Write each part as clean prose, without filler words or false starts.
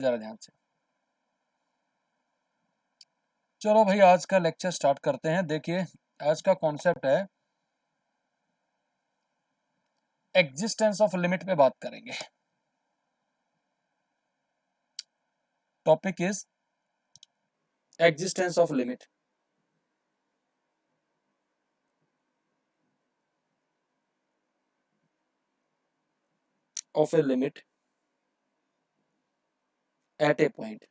जरा ध्यान से। चलो भाई आज का लेक्चर स्टार्ट करते हैं। देखिए आज का कॉन्सेप्ट है एग्जिस्टेंस ऑफ लिमिट पे बात करेंगे। Topic is existence of limit. Of a limit at a point.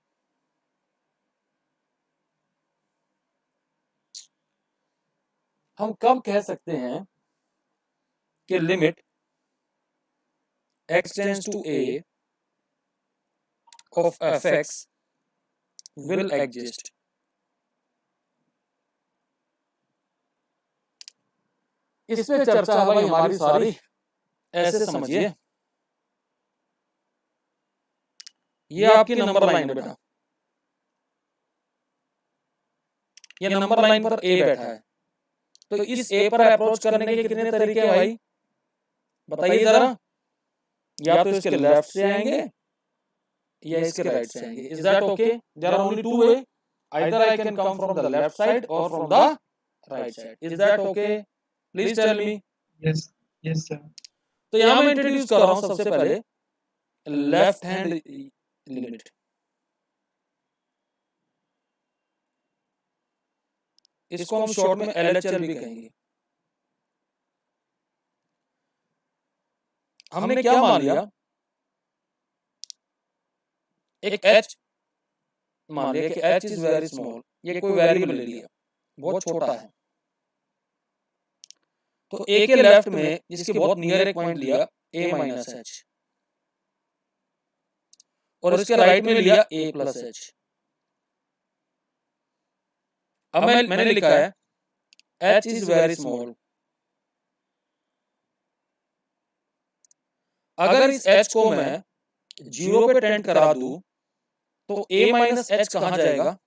हम कब कह सकते हैं कि limit x tends to a of fx will exist? इस पे चर्चा है भाई हमारी सारी। ऐसे समझिए ये आपकी नंबर लाइन है बेटा, ये नंबर लाइन पर a बैठा है, तो इस a पर अप्रोच करने के कितने तरीके हैं भाई बताइए जरा। या तो इसके लेफ्ट से आएंगे या इसके राइट से आएंगे। Is that okay? There are only two way, either I can come from the left side और from the right side. Is that okay? Please tell me. Yes yes sir. तो यहां मैं इंट्रोड्यूस कर रहा हूं सबसे पहले लेफ्ट हैंड लिमिट। इसको हम शॉर्ट में एलएचएल भी कहेंगे। हमने क्या मान लिया, एक h मान लिया कि h इज वेरी स्मॉल, ये कोई वेरिएबल ले लिया, बहुत छोटा है। तो a के लेफ्ट में जिसके बहुत नियर एक पॉइंट लिया a माइनस h और इसके राइट में लिया a प्लस h। अब मैंने लिखा है h इज वेरी स्मॉल। अगर इस h को मैं 0 पे टेंड करा दूं तो a माइनस h कहां जाएगा?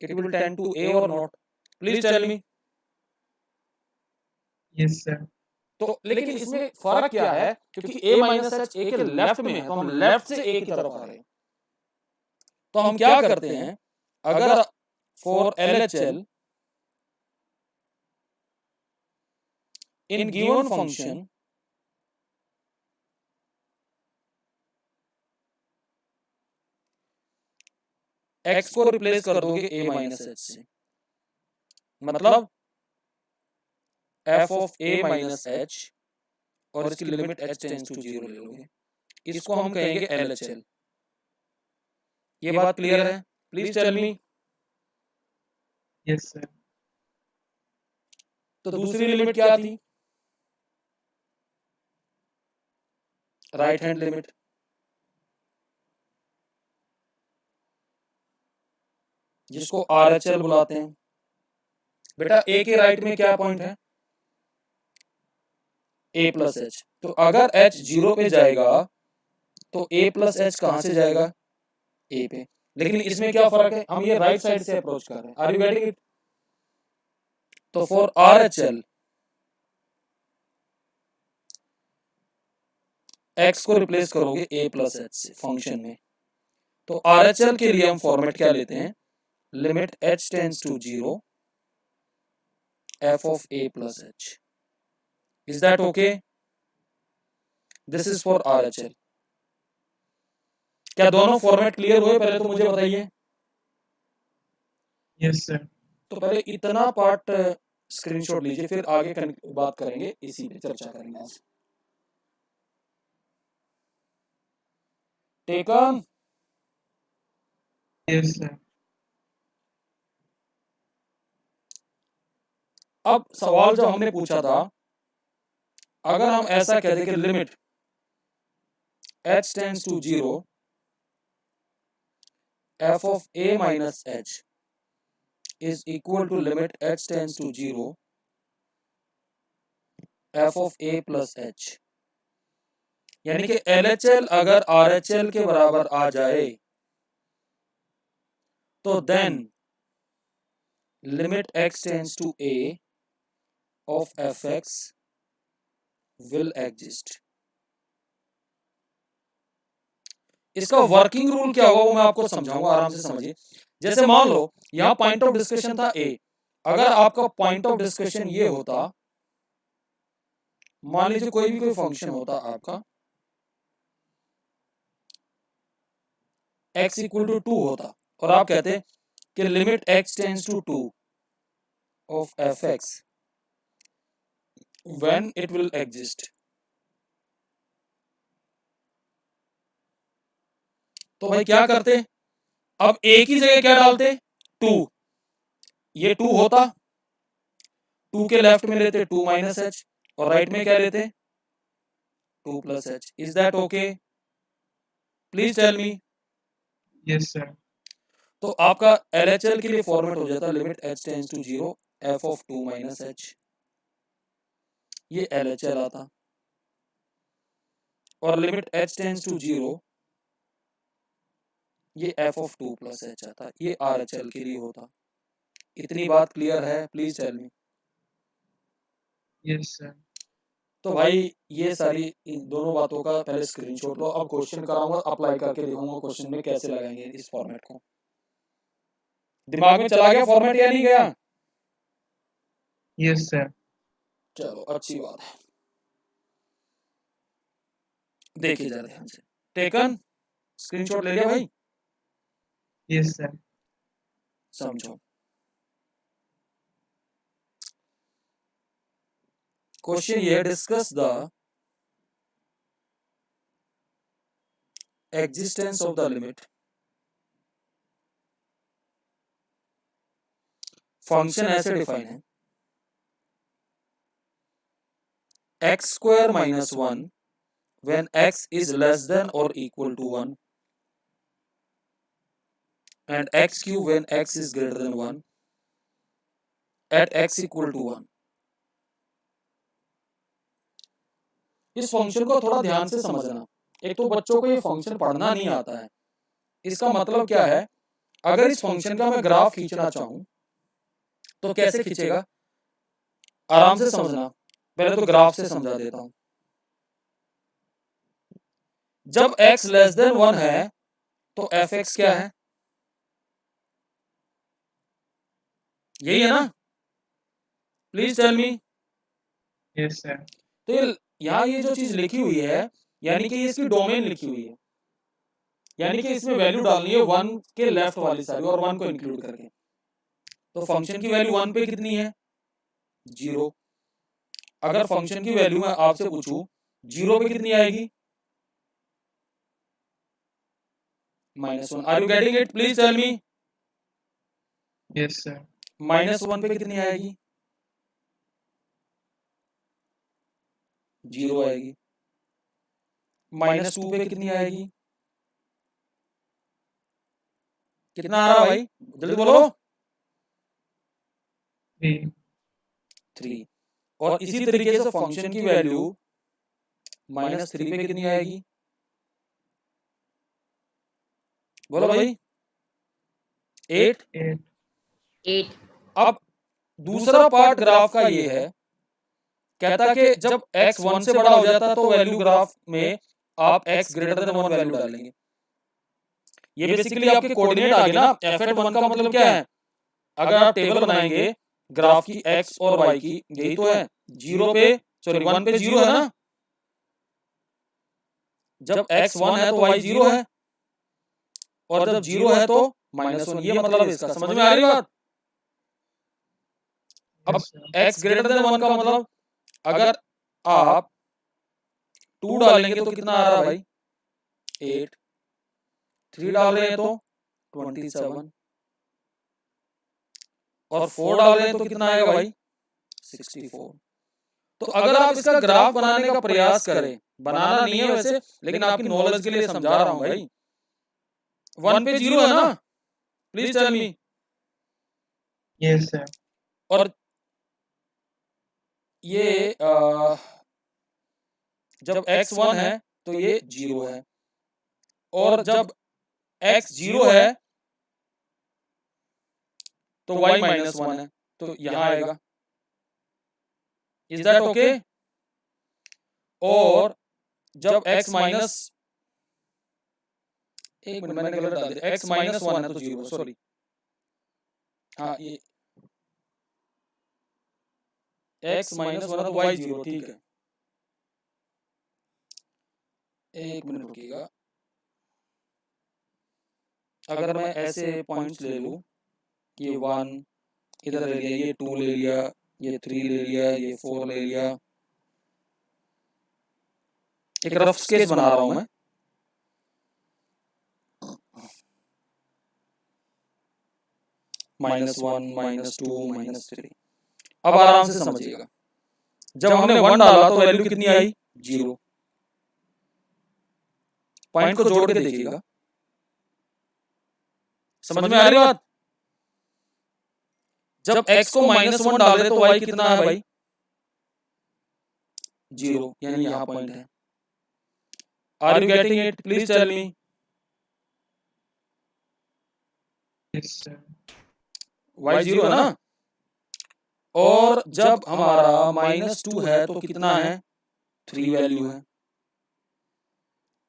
It will tend to a और not. Please tell me. Yes sir. तो लेकिन इसमें फर्क क्या है, क्योंकि a माइनस h a के लेफ्ट में है तो हम लेफ्ट से a की तरफ आ रहे हैं। तो हम क्या करते हैं, अगर for LHL in given function x को रिप्लेस कर दोगे a माइनस h से, मतलब f of a minus h और इसकी लिमिट h टेंड्स टू 0 ले लोगे। इसको हम कहेंगे LHL। ये बात क्लियर है? Please tell me. Yes sir. तो दूसरी लिमिट क्या थी? Right hand limit. जिसको RHL बुलाते हैं। बेटा a के राइट में क्या पॉइंट है? a plus h। तो अगर h 0 पे जाएगा तो a प्लस h कहां से जाएगा? a पे। लेकिन इसमें क्या फर्क है, हम ये राइट साइड से अप्रोच कर रहे हैं। Are you getting it? तो फॉर RHL x को रिप्लेस करोगे a प्लस h से फंक्शन में। तो RHL के लिए हम फॉर्मेट क्या लेते हैं, limit h tends to 0 f of a plus h। Is that okay? This is for RHL। क्या दोनों फॉर्मेट क्लियर हुए? पहले तो मुझे बताइए। Yes sir. तो पहले इतना पार्ट स्क्रीनशॉट लीजिए, फिर आगे बात करेंगे, इसी पे चर्चा करेंगे आज। टेकन? Yes sir. अब सवाल जो हमने पूछा था, अगर हम ऐसा कह दें कि limit h tends to 0 f of a minus h is equal to limit h tends to 0 f of a plus h, यानी कि LHL अगर RHL के बराबर आ जाए तो then limit x tends to a of fx will exist। इसका working rule क्या होगा वो मैं आपको समझाऊंगा, आराम से समझिए। जैसे मान लो यहाँ पॉइंट ऑफ डिस्कशन था ए, अगर आपका पॉइंट ऑफ डिस्कशन ये होता, मान लीजिए कोई फंक्शन होता आपका x इक्वल टू 2 होता, और आप कहते कि limit x tends to 2 of fx when it will exist, तो भाई क्या करते, अब एक ही जगह क्या डालते 2, ये 2 होता, 2 के लेफ्ट में लेते 2 माइनस एच, और राइट में क्या लेते 2 plus H. Is that okay? Please tell me. Yes, sir. तो आपका LHL के लिए फॉर्मेट हो जाता limit h tends to 0 f of 2 minus H, ये LHL आता, और लिमिट h टेंड्स टू 0 ये f ऑफ 2 प्लस एच आता, ये RHL के लिए होता। इतनी बात क्लियर है? Please tell me. Yes, sir. तो भाई ये सारी इन दोनों बातों का पहले स्क्रीनशॉट लो, अब क्वेश्चन कराऊंगा, अप्लाई करके दिखाऊंगा क्वेश्चन में कैसे लगाएंगे इस फॉर्मेट को। दिमाग में चला गया फॉर्मेट या नहीं गया? Yes, sir. चलो अच्छी बात है, देखिए जरा ध्यान से। टेकन, स्क्रीनशॉट ले लिया भाई? Yes, sir. समझो, क्वेश्चन ये, discuss the existence of the limit function ऐसे डिफाइन है x square minus 1 when x is less than or equal to 1 and x cube when x is greater than 1 at x equal to 1। इस function को थोड़ा ध्यान से समझना। एक तो बच्चों को ये फंक्शन पढ़ना नहीं आता है, इसका मतलब क्या है, अगर इस फंक्शन का मैं ग्राफ खींचना चाहूं तो कैसे खींचेगा, आराम से समझना। पहले तो ग्राफ से समझा देता हूं। जब x लेस देन 1 है तो fx क्या है, यही है ना? Please tell me. Yes, sir. तो यहाँ ये जो चीज लिखी हुई है, यानी कि ये इसकी डोमेन लिखी हुई है, यानी कि इसमें वैल्यू डालनी है 1 के लेफ्ट वाली साइड और 1 को इंक्लूड करके। तो फंक्शन की वैल्यू 1 पे कितनी है, 0। अगर फंक्शन की वैल्यू मैं आपसे पूछूं 0 पे कितनी आएगी, -1। Are you getting it? Please tell me. Yes, sir. -1 पे कितनी आएगी, 0 आएगी। -2 पे कितनी आएगी, कितना आ रहा भाई, जल्दी बोलो। 3. 3। और इसी तरीके से फंक्शन की वैल्यू -3 पे कितनी आएगी, बोलो भाई। 8। 8. अब दूसरा पार्ट ग्राफ का ये है, कहता कि जब x 1 से बड़ा हो जाता तो वैल्यू ग्राफ में आप x ग्रेटर देन 1 वैल्यू डालेंगे। ये बेसिकली आपके कोऑर्डिनेट आ गए ना। f एट 1 का मतलब क्या है, अगर आप टेबल बनाएंगे ग्राफ की x और y की, यही तो है, 0 पे सॉरी 1 पे 0 है ना, जब x 1 है तो y 0 है, और जब 0 है तो -1। ये मतलब इसका, समझ में आ रही बात? अब Yes, sir. x greater than 1 का मतलब अगर आप 2 डालेंगे तो कितना आ रहा है भाई, 8। 3 डाल रहे हैं तो 27, और 4 डाल रहे हैं तो कितना आएगा भाई, 64। तो अगर आप इसका ग्राफ बनाने का प्रयास करें, बनाना नहीं है वैसे, लेकिन आपकी नॉलेज के लिए समझा रहा हूं भाई, 1 पे 0 है ना, please tell me. Yes, sir. और ये जब x 1 है तो ये 0 है, और जब x 0 है तो y -1 है, तो यहां आएगा। Is that okay? और जब x एक मिनट मैंने गलत डाल दिया, x माइनस 1 है तो 0, सॉरी। हाँ ये x माइनस 1 है तो y 0, ठीक है। एक मिनट रुकिएगा, अगर मैं ऐसे पॉइंट्स ले लूं, ये 1 इधर ले लिया, ये 2 ले लिया, ये 3 ले लिया, ये 4 ले लिया, एक रफ स्केच बना रहा हूं मैं। -1 -2 -3, अब आराम से समझिएगा, जब हमने 1 डाला तो वैल्यू कितनी आई, 0। पॉइंट को जोड़ के देखिएगा, समझ में आ रही बात। जब x को -1 डाल रहे तो y कितना है भाई, 0, यानी यहां पॉइंट है। Are you getting it, please tell me. Yes, sir. y 0 है ना, और जब हमारा -2 है तो कितना है, 3 वैल्यू है।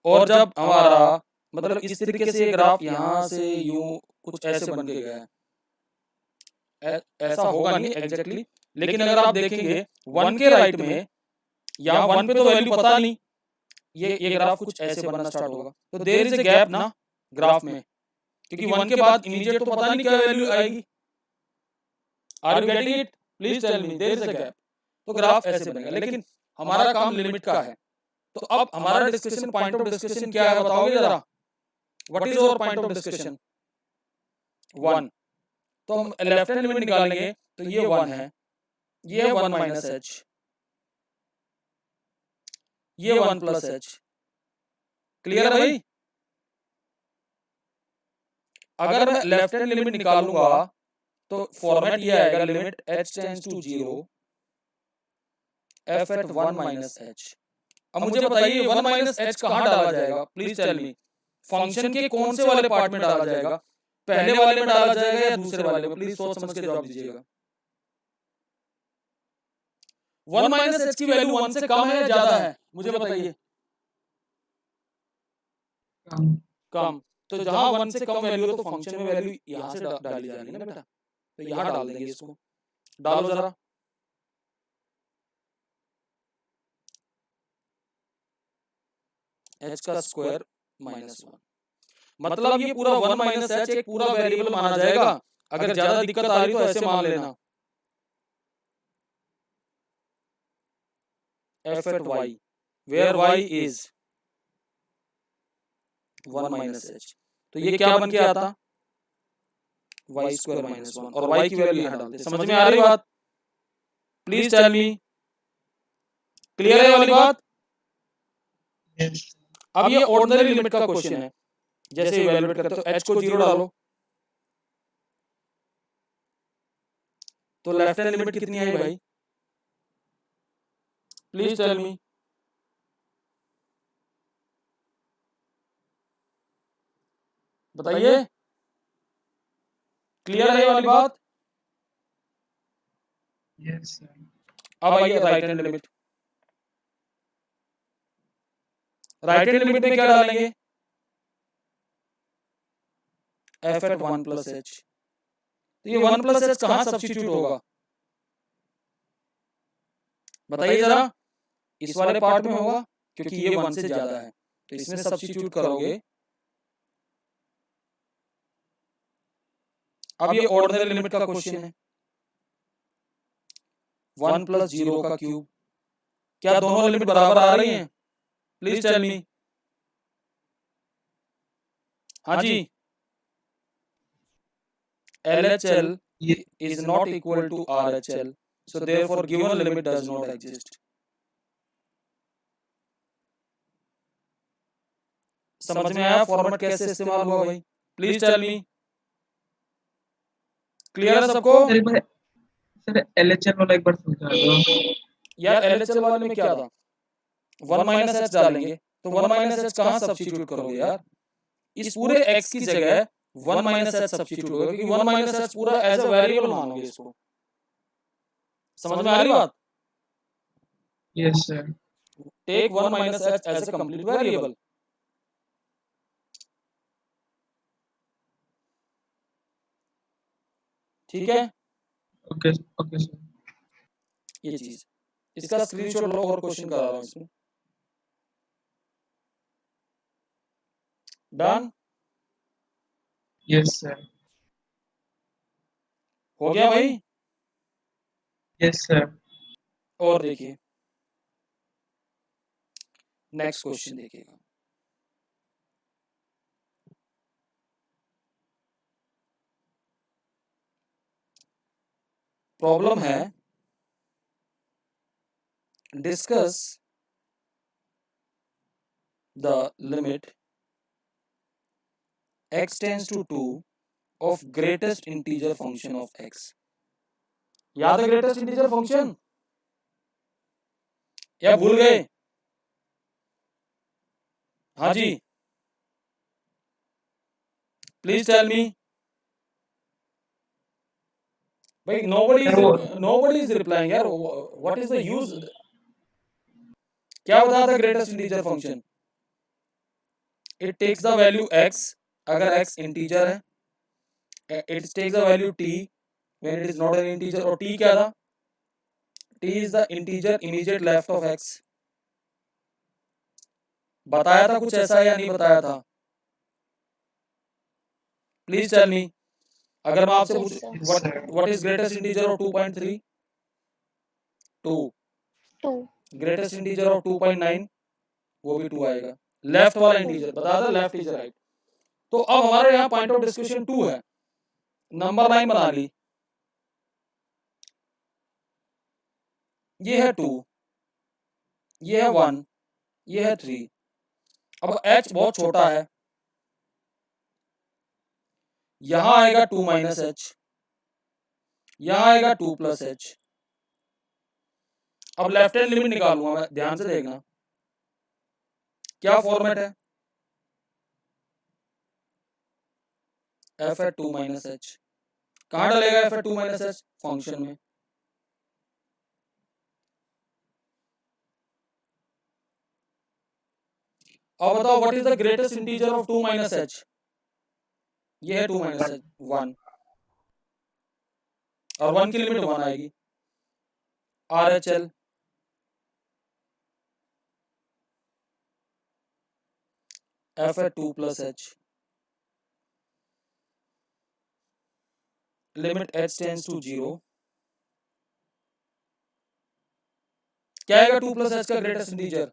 और जब हमारा मतलब इस तरीके से ग्राफ यहां से यूं कुछ ऐसे बन के गया है, ऐसा होगा नहीं एग्जैक्टली, लेकिन अगर आप देखेंगे 1 के राइट में, यहाँ 1 पे तो वैल्यू पता नहीं, ये ग्राफ कुछ ऐसे बनना स्टार्ट होगा, तो देयर इज अ गैप ना ग्राफ में, क्योंकि 1 के बाद इमीडिएट तो पता नहीं क्या वैल्यू आएगी। Are you getting it, please tell me, there is a gap, तो ग्राफ ऐसे बनेगा। लेकिन हमारा काम लिमिट का है, तो अब हमारा डिस्कशन, पॉइंट ऑफ डिस्कशन क्या है बताओगे जरा, what is our point of discussion, 1। तो हम लेफ्ट हैंड लिमिट निकालेंगे, तो ये 1 है, ये है 1 माइनस एच, ये 1 प्लस एच, क्लियर है भाई। अगर मैं लेफ्ट हैंड लिमिट निकालूंगा तो फॉर्मेट ये आएगा, limit h tends to 0 f at 1 minus h. अब मुझे बताइए 1 माइनस एच कहां डाला जाएगा, प्लीज टेल मी। फंक्शन के कौन से वाले पार्ट में डाला जाएगा, पहले वाले में डाला जाएगा या दूसरे वाले में, प्लीज सोच समझ के जवाब दीजिएगा। 1 माइनस एच की वैल्यू 1 से कम है या ज्यादा है, मुझे बताइए। कम, तो जहां 1 से कम वैल्यू हो तो फंक्शन में वैल्यू यहां से डाली जानी है ना बेटा, तो यहां डाल देंगे इसको, डालो जरा। h का स्क्वायर -1, मतलब ये पूरा 1 माइनस एच एक पूरा वेरिएबल माना जाएगा। अगर ज्यादा दिक्कत आ रही तो ऐसे मान लेना, f at y where y is 1 minus h, तो ये क्या बन के आता, y स्क्वायर -1, और y की वैल्यू यहां डालते। समझ में आ रही बात, प्लीज टेल मी, क्लियर है वाली बात। Yes. अब ये ऑर्डिनरी लिमिट का क्वेश्चन है, जैसे इवैल्यूएट करते हो h को 0 डालो, तो लेफ्ट हैंड लिमिट कितनी आई भाई, प्लीज टेल मी। बताइए, क्लियर है ये वाली बात। Yes, sir. अब आइए right hand limit, right hand limit में क्या डालेंगे, f एट 1 प्लस एच, तो ये 1 प्लस एच कहां सब्स्टिट्यूट होगा, बताइए जरा। इस वाले पार्ट में होगा, क्योंकि ये 1 से ज्यादा है, तो इसमें सब्स्टिट्यूट करोगे। अब ये ऑर्डिनरी लिमिट का क्वेश्चन है, 1 प्लस 0 का क्यूब, क्या दोनों लिमिट बराबर आ रही हैं, प्लीज टेल मी। हाँ जी, LHL is not equal to RHL, so therefore given limit does not exist. समझ में आया फॉर्मेट कैसे इस्तेमाल हुआ भाई, प्लीज टेल मी, क्लियर है सबको। सर एक बार, सर LHL वाला एक बार समझा दो। यार LHL वाले में क्या था, 1 माइनस एच डालेंगे, तो 1 माइनस एच कहां सब्स्टिट्यूट करोगे यार, इस पूरे x की जगह 1 माइनस एच सब्स्टिट्यूट होगा, क्योंकि 1 माइनस एच पूरा एज अ वेरिएबल मानोगे इसको। समझ में आ रही बात। Yes, sir. Take 1 minus h as a complete variable. ठीक है, ओके ओके सर। ये चीज, इसका स्क्रीनशॉट लो और क्वेश्चन करा रहा हूँ इसमें। Done, yes sir. हो गया भाई। Yes sir. और देखिए नेक्स्ट क्वेश्चन देखिएगा। प्रॉब्लम है, discuss the limit x tends to 2 of greatest integer function of x। याद है ग्रेटेस्ट इंटीजर फंक्शन या भूल गए? हाँ जी, प्लीज टेल मी। भाई nobody is replying यार, what is the use? क्या बताया था greatest integer function? It takes the value x, अगर x इंटीजर है, it takes the value t when it is not an integer, और t क्या था? t is the integer immediate left of x। बताया था कुछ ऐसा या नहीं बताया था? Please tell me. अगर मैं आपसे पूछूं what is greatest integer of 2.3? 2। Greatest integer of 2.9? वो भी 2 आएगा। लेफ्ट वाला इंटीजर बता दो, लेफ्ट इज राइट। तो अब हमारे यहाँ पॉइंट ऑफ डिस्कशन 2 है। नंबर लाइन बना ली, ये है 2, ये है 1, ये है 3। अब h बहुत छोटा है, यहां आएगा 2 माइनस एच, यहां आएगा 2 प्लस एच। अब लेफ्ट हैंड लिमिट निकालूंगा मैं, ध्यान से देखना क्या फॉर्मेट है। एफ एट 2 माइनस एच, कहां डलेगा F at 2 minus H? Function में। अब बताओ what is the greatest integer of 2 minus H? ये है 2 माइनस एच, 1, और 1 की लिमिट 1 आएगी। R H L, f at 2 plus h, limit h tends to 0। क्या आएगा 2 प्लस एच का ग्रेटेस्ट इंटीजर?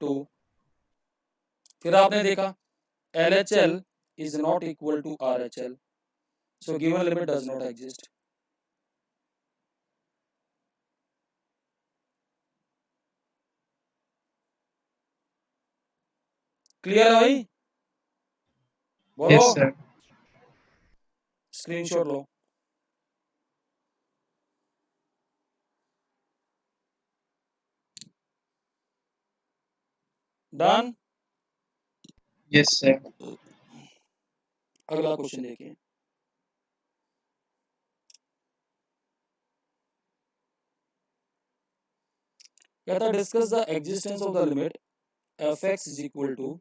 2। फिर आपने देखा LHL is not equal to RHL, so given limit does not exist। Clear है भाई? बोलो। Yes sir. स्क्रीनशॉट लो। Done. Yes sir. अगला क्वेश्चन देखिए। कहता है discuss the existence of the limit fx is equal to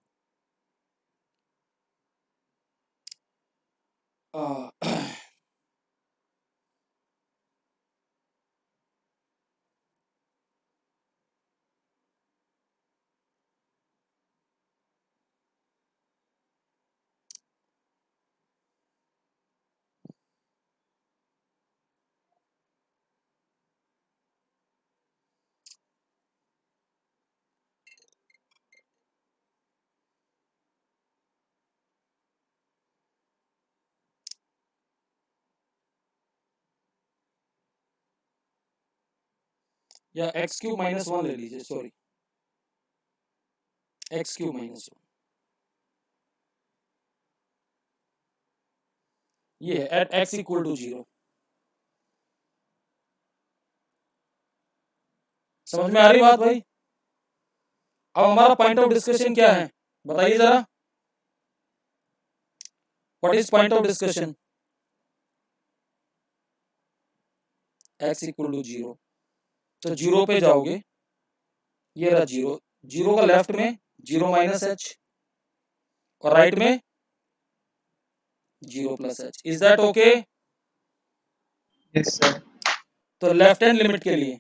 या एक्स क्यूब माइनस 1 ले लीजिए, सॉरी एक्स क्यूब माइनस 1, ये है एट एक्स इक्वल टू 0। समझ में आ रही बात भाई? अब हमारा पॉइंट ऑफ डिस्कशन क्या है बताइए जरा। What is point of discussion? X equal to 0, तो 0 पे जाओगे, ये रहा 0, 0 का लेफ्ट में 0 माइनस एच और राइट में 0 plus H. Is that okay? Yes, sir. तो लेफ्ट हैंड लिमिट के लिए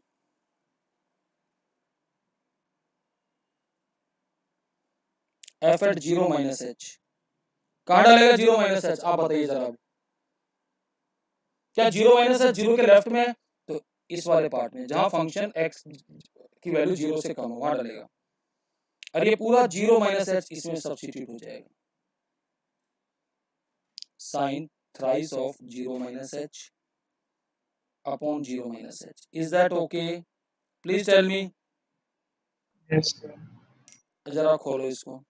f at zero minus H कहां डालेगा जीरो माइनस एच आप बताइए जरा। क्या जीरो माइनस एच जीरो के लेफ्ट में है तो इस वाले पार्ट में जहां फंक्शन एक्स की वैल्यू जीरो से कम हो वहां डालेगा और ये पूरा जीरो माइनस एच इसमें सब्स्टिट्यूट हो जाएगा sine thrice of zero minus H upon zero minus h is that okay please tell me. Yes, sir. जरा खोलो इसको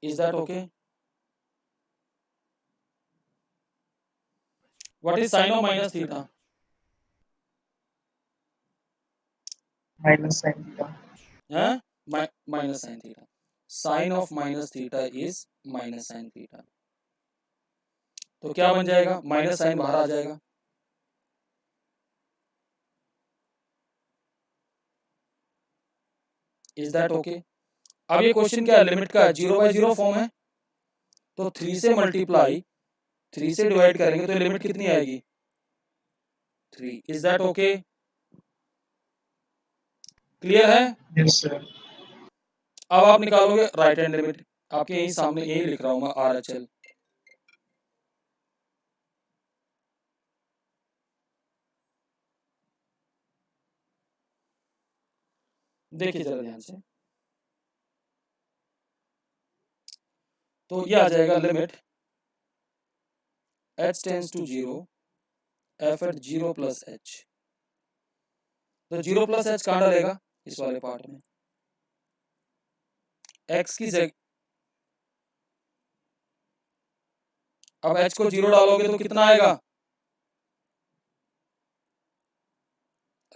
is that okay what is sine of minus theta Minus sin theta. है minus sine theta sine of minus theta is minus sine theta तो क्या बन जाएगा minus sign बाहर आ जाएगा इज दैट ओके। अब ये क्वेश्चन क्या है लिमिट का जीरो बाई जीरो फॉर्म है तो थ्री से मल्टीप्लाई थ्री से डिवाइड करेंगे तो लिमिट कितनी आएगी three is that okay clear है। Yes, sir. अब आप निकालोगे राइट हैंड लिमिट आपके यही सामने यही लिख रहा हूं मैं आर एच एल देखिए जरा ध्यान से तो ये आ जाएगा limit h tends to zero f at zero plus h तो जीरो प्लस एच कहां डालेगा इस वाले पार्ट में एक्स की जगह अब एच को जीरो डालोगे तो कितना आएगा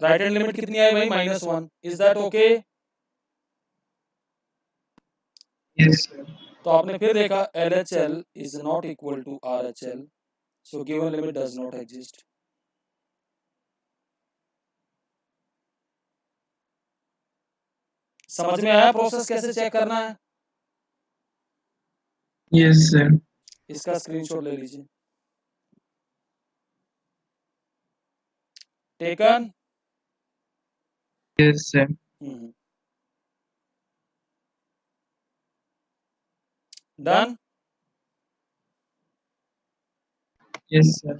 राइट हैंड लिमिट कितनी आई भाई minus one is that okay. Yes, sir. तो आपने फिर देखा L H L is not equal to R H L so given limit does not exist. समझ में आया प्रोसेस कैसे चेक करना है Yes, sir. इसका स्क्रीनशॉट ले लीजिए taken Yes, sir. Done. Yes, sir.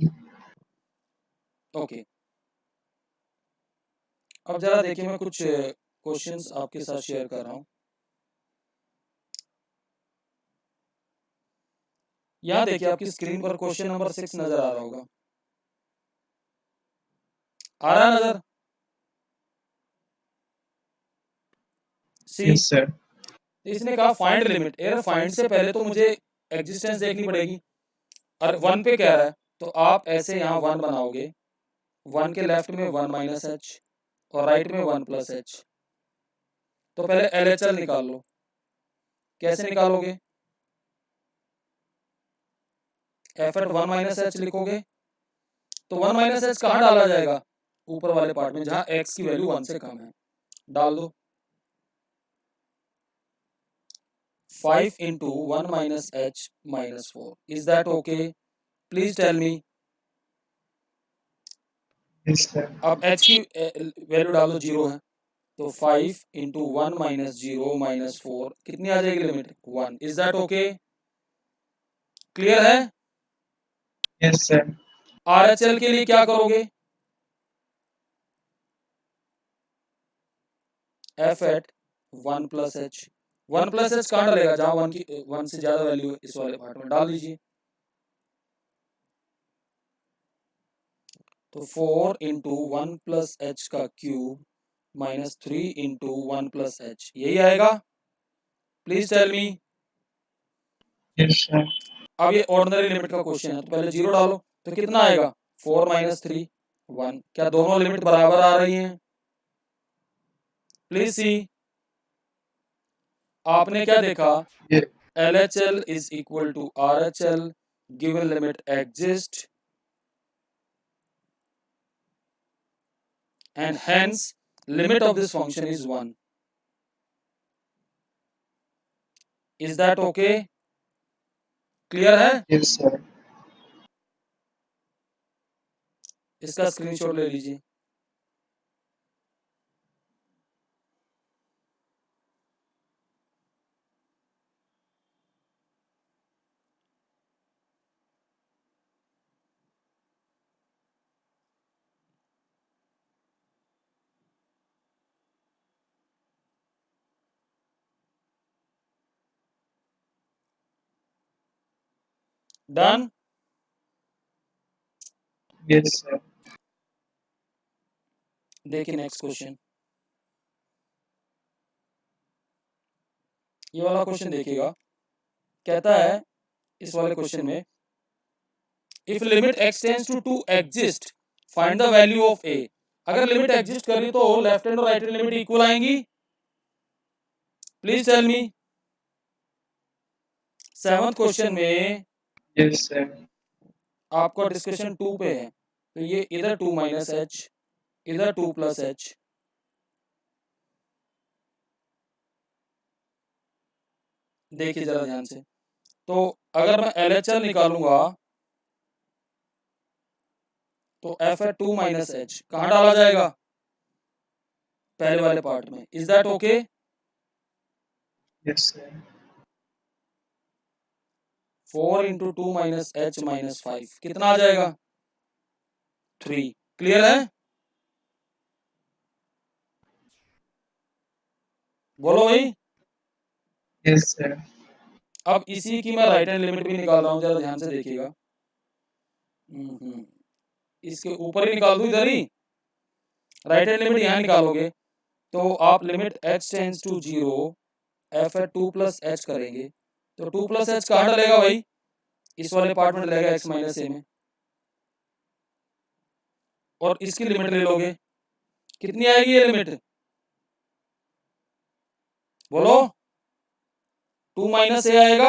Okay अब जरा देखिए मैं कुछ क्वेश्चंस आपके साथ शेयर कर रहा हूं यहाँ देखिए आपकी स्क्रीन पर क्वेश्चन नंबर 6 नजर आ रहा होगा आ रहा है नजर सी Yes, sir. इसने कहा फाइंड लिमिट यार फाइंड से पहले तो मुझे एग्जिस्टेंस देखनी पड़ेगी और वन पे कह रहा है तो आप ऐसे यहाँ वन बनाओगे वन के लेफ्ट में वन माइनस एच और राइट में वन प्लस एच तो पहले एल एच एल निकाल लो कैसे निकालोगे f at one minus h लिखोगे तो वन माइनस एच कहाँ डाला जाएगा ऊपर वाले पार्ट में जहां एक्स की वैल्यू वन से कम है डाल दो 5 into 1 minus h minus 4 is that okay please tell me। Yes, sir. अब h की वैल्यू डाल दो जीरो है तो 5 into 1 minus 0 minus 4 कितनी आ जाएगी limit 1 is that okay clear है। Yes, sir. RHL के लिए क्या करोगे f at 1 plus h 1 plus h कहाँ डालेगा जहां वन की वन से ज्यादा वैल्यू है इस वाले पार्ट में डाल दीजिए तो 4 into 1 plus h का cube minus 3 into 1 plus h यही आएगा please tell me. Yes, sir. अब ये ऑर्डिनरी लिमिट का क्वेश्चन है तो पहले जीरो डालो तो कितना आएगा 4 माइनस 3 1 क्या दोनों लिमिट बराबर आ रही हैं प्लीज सी आपने क्या देखा Yeah. LHL is equal to RHL given limit exist and hence limit of this function is 1 is that okay? Clear है? Yes, sir. इसका स्क्रीनशॉट ले लीजिए। डन? Yes, sir. देखिए नेक्स्ट क्वेश्चन, ये वाला क्वेश्चन देखिएगा। कहता है इस वाले क्वेश्चन में, if limit x tends to 2 exist find the value of a। अगर लिमिट एग्जिस्ट करी तो लेफ्ट हैंड और राइट हैंड लिमिट इक्वल आएंगी? Please tell me. Seventh question में Yes, sir. आपका डिस्कशन 2 पे है, तो ये इधर 2 माइनस एच, इधर 2 प्लस एच। देखिए जरा ध्यान से, तो अगर मैं LHL निकालूंगा तो एफ है 2 माइनस एच, कहां डाला जाएगा? पहले वाले पार्ट में। Is that okay? Yes, sir. 4 into 2 minus H minus 5 कितना आ जाएगा? 3। क्लियर है? बोलो भाई। Yes, sir. अब इसी की मैं राइट हैंड लिमिट भी निकाल रहा हूं, जरा ध्यान से देखिएगा। इसके ऊपर ही निकाल दूं, इधर ही राइट हैंड लिमिट यहां निकालोगे तो आप limit h tends to 0 f है 2 प्लस एच करेंगे, तो 2 प्लस एच कहां डलेगा भाई? इस वाले पार्ट में डलेगा x माइनस ए में। और इसकी लिमिट ले लोगे, कितनी आएगी ये लिमिट? बोलो। 2 माइनस ए आएगा?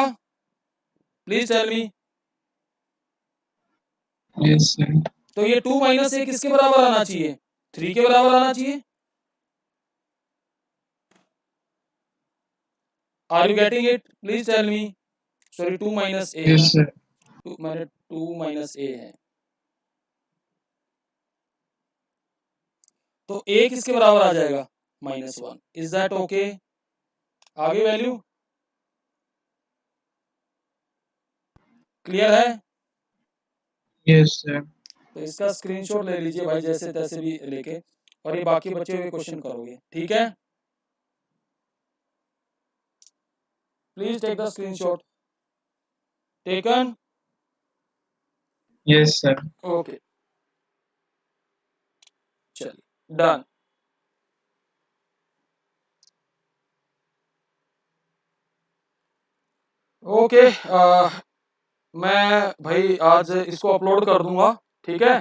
Please tell me. Yes, sir. तो ये 2 माइनस ए किसके बराबर आना चाहिए? 3 के बराबर आना चाहिए। Are you getting it? Please tell me. Sorry 2 minus a, Yes, sir. मैंने 2 माइनस ए है, तो ए किसके बराबर आ जाएगा? -1। Is that okay? आगे वैल्यू क्लियर है? Yes, sir. तो इसका स्क्रीनशॉट ले लीजिए भाई, जैसे तैसे भी लेके, और ये बाकी बचे हुए क्वेश्चन करोगे, ठीक है? Please take the screenshot. Taken? Yes, sir. Okay, चलिए डन। ओके, मैं भाई आज इसको अपलोड कर दूंगा, ठीक है?